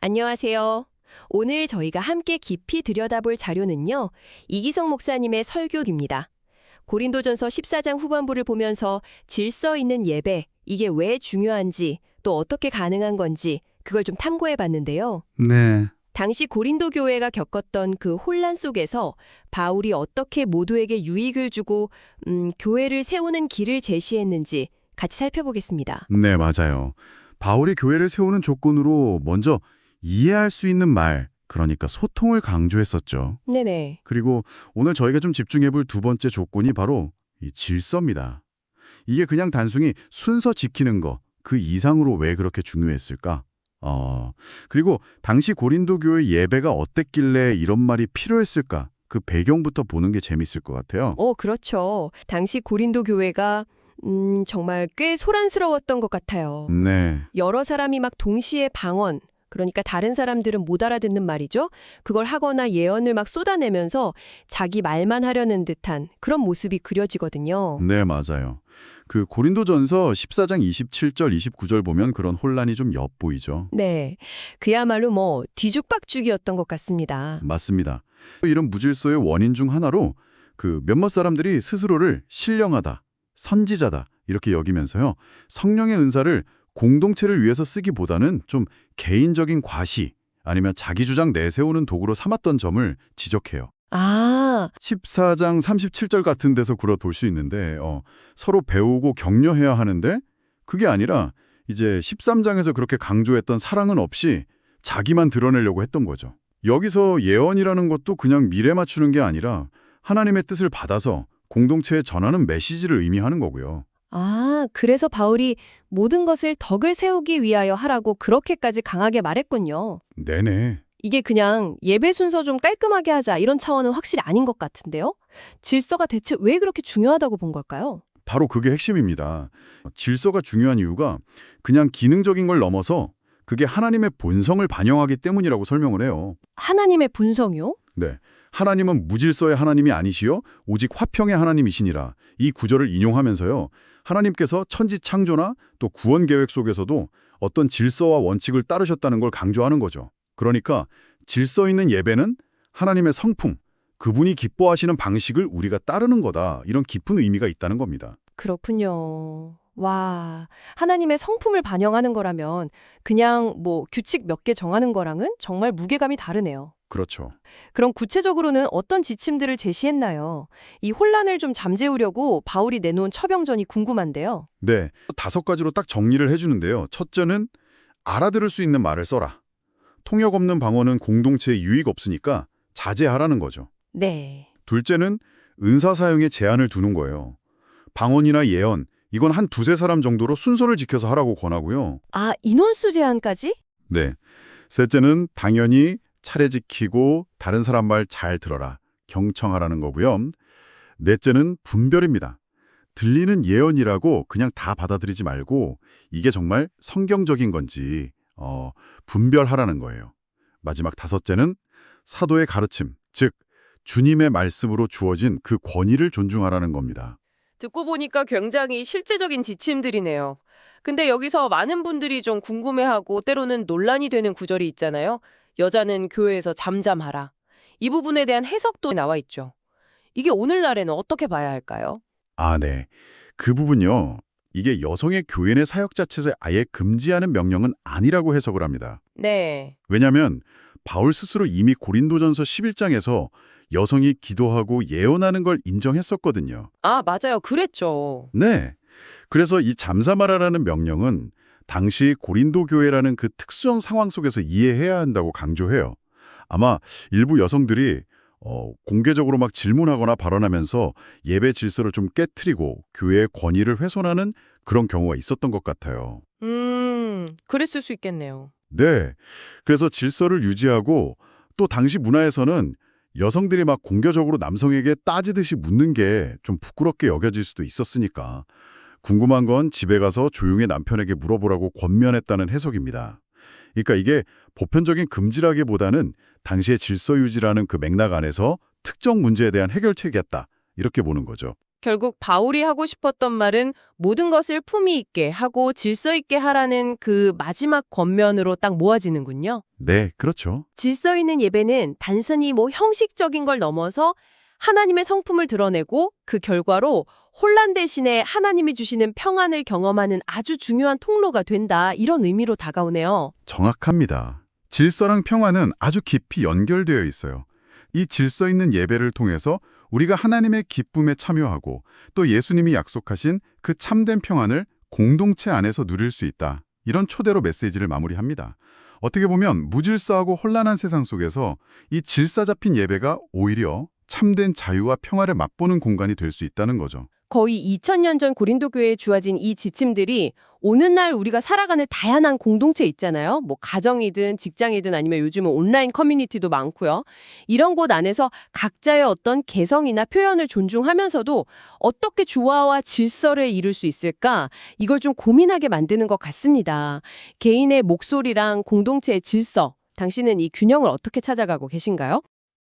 안녕하세요. 오늘 저희가 함께 깊이 들여다볼 자료는요, 이기성 목사님의 설교입니다. 고린도전서 14장 후반부를 보면서 질서 있는 예배, 이게 왜 중요한지, 또 어떻게 가능한 건지, 그걸 좀 탐구해 봤는데요. 네, 당시 고린도 교회가 겪었던 그 혼란 속에서 바울이 어떻게 모두에게 유익을 주고, 교회를 세우는 길을 제시했는지 같이 살펴보겠습니다. 네, 맞아요. 바울이 교회를 세우는 조건으로 먼저 이해할 수 있는 말, 그러니까 소통을 강조했었죠. 네네. 그리고 오늘 저희가 좀 집중해볼 두 번째 조건이 바로 이 질서입니다. 이게 그냥 단순히 순서 지키는 거, 그 이상으로 왜 그렇게 중요했을까? 그리고 당시 고린도 교회 예배가 어땠길래 이런 말이 필요했을까? 그 배경부터 보는 게 재밌을 것 같아요. 그렇죠. 당시 고린도 교회가 정말 꽤 소란스러웠던 것 같아요. 네, 여러 사람이 막 동시에 방언, 그러니까 다른 사람들은 못 알아듣는 말이죠. 그걸 하거나 예언을 막 쏟아내면서 자기 말만 하려는 듯한 그런 모습이 그려지거든요. 네, 맞아요. 그 고린도전서 14장 27절, 29절 보면 그런 혼란이 좀 엿보이죠. 네, 그야말로 뭐 뒤죽박죽이었던 것 같습니다. 맞습니다. 이런 무질서의 원인 중 하나로 그 몇몇 사람들이 스스로를 신령하다, 선지자다 이렇게 여기면서요. 성령의 은사를 공동체를 위해서 쓰기보다는 좀 개인적인 과시 아니면 자기 주장 내세우는 도구로 삼았던 점을 지적해요. 아, 14장 37절 같은 데서 굴어돌 수 있는데 서로 배우고 격려해야 하는데 그게 아니라 이제 13장에서 그렇게 강조했던 사랑은 없이 자기만 드러내려고 했던 거죠. 여기서 예언이라는 것도 그냥 미래 맞추는 게 아니라 하나님의 뜻을 받아서 공동체에 전하는 메시지를 의미하는 거고요. 그래서 바울이 모든 것을 덕을 세우기 위하여 하라고 그렇게까지 강하게 말했군요. 네네. 이게 그냥 예배 순서 좀 깔끔하게 하자 이런 차원은 확실히 아닌 것 같은데요? 질서가 대체 왜 그렇게 중요하다고 본 걸까요? 바로 그게 핵심입니다. 질서가 중요한 이유가 그냥 기능적인 걸 넘어서 그게 하나님의 본성을 반영하기 때문이라고 설명을 해요. 하나님의 분성이요? 네. 하나님은 무질서의 하나님이 아니시요 오직 화평의 하나님이시니라. 이 구절을 인용하면서요. 하나님께서 천지 창조나 또 구원 계획 속에서도 어떤 질서와 원칙을 따르셨다는 걸 강조하는 거죠. 그러니까 질서 있는 예배는 하나님의 성품, 그분이 기뻐하시는 방식을 우리가 따르는 거다. 이런 깊은 의미가 있다는 겁니다. 그렇군요. 와, 하나님의 성품을 반영하는 거라면 그냥 뭐 규칙 몇 개 정하는 거랑은 정말 무게감이 다르네요. 그렇죠. 그럼 구체적으로는 어떤 지침들을 제시했나요? 이 혼란을 좀 잠재우려고 바울이 내놓은 처병전이 궁금한데요. 네. 5가지로 딱 정리를 해주는데요. 첫째는 알아들을 수 있는 말을 써라. 통역 없는 방언은 공동체에 유익 없으니까 자제하라는 거죠. 네. 둘째는 은사 사용에 제한을 두는 거예요. 방언이나 예언, 이건 한 두세 사람 정도로 순서를 지켜서 하라고 권하고요. 인원수 제한까지? 네. 셋째는 당연히 차례 지키고 다른 사람 말 잘 들어라. 경청하라는 거고요. 넷째는 분별입니다. 들리는 예언이라고 그냥 다 받아들이지 말고 이게 정말 성경적인 건지 분별하라는 거예요. 마지막 5째는 사도의 가르침, 즉 주님의 말씀으로 주어진 그 권위를 존중하라는 겁니다. 듣고 보니까 굉장히 실제적인 지침들이네요. 근데 여기서 많은 분들이 좀 궁금해하고 때로는 논란이 되는 구절이 있잖아요. 여자는 교회에서 잠잠하라. 이 부분에 대한 해석도 나와 있죠. 이게 오늘날에는 어떻게 봐야 할까요? 네. 그 부분요. 이게 여성의 교회 내 사역 자체에서 아예 금지하는 명령은 아니라고 해석을 합니다. 네. 왜냐하면 바울 스스로 이미 고린도전서 11장에서 여성이 기도하고 예언하는 걸 인정했었거든요. 맞아요. 그랬죠. 네. 그래서 이 잠잠하라라는 명령은 당시 고린도 교회라는 그 특수한 상황 속에서 이해해야 한다고 강조해요. 아마 일부 여성들이 공개적으로 막 질문하거나 발언하면서 예배 질서를 좀 깨트리고 교회의 권위를 훼손하는 그런 경우가 있었던 것 같아요. 그랬을 수 있겠네요. 네. 그래서 질서를 유지하고 또 당시 문화에서는 여성들이 막 공개적으로 남성에게 따지듯이 묻는 게 좀 부끄럽게 여겨질 수도 있었으니까 궁금한 건 집에 가서 조용히 남편에게 물어보라고 권면했다는 해석입니다. 그러니까 이게 보편적인 금지라기보다는 당시의 질서 유지라는 그 맥락 안에서 특정 문제에 대한 해결책이었다. 이렇게 보는 거죠. 결국 바울이 하고 싶었던 말은 모든 것을 품위 있게 하고 질서 있게 하라는 그 마지막 권면으로 딱 모아지는군요. 네, 그렇죠. 질서 있는 예배는 단순히 형식적인 걸 넘어서 하나님의 성품을 드러내고 그 결과로 혼란 대신에 하나님이 주시는 평안을 경험하는 아주 중요한 통로가 된다. 이런 의미로 다가오네요. 정확합니다. 질서랑 평화는 아주 깊이 연결되어 있어요. 이 질서 있는 예배를 통해서 우리가 하나님의 기쁨에 참여하고 또 예수님이 약속하신 그 참된 평안을 공동체 안에서 누릴 수 있다. 이런 초대로 메시지를 마무리합니다. 어떻게 보면 무질서하고 혼란한 세상 속에서 이 질서 잡힌 예배가 오히려 참된 자유와 평화를 맛보는 공간이 될 수 있다는 거죠. 거의 2000년 전 고린도 교회에 주어진 이 지침들이 오늘날 우리가 살아가는 다양한 공동체 있잖아요. 가정이든 직장이든 아니면 요즘은 온라인 커뮤니티도 많고요. 이런 곳 안에서 각자의 어떤 개성이나 표현을 존중하면서도 어떻게 조화와 질서를 이룰 수 있을까? 이걸 좀 고민하게 만드는 것 같습니다. 개인의 목소리랑 공동체의 질서, 당신은 이 균형을 어떻게 찾아가고 계신가요?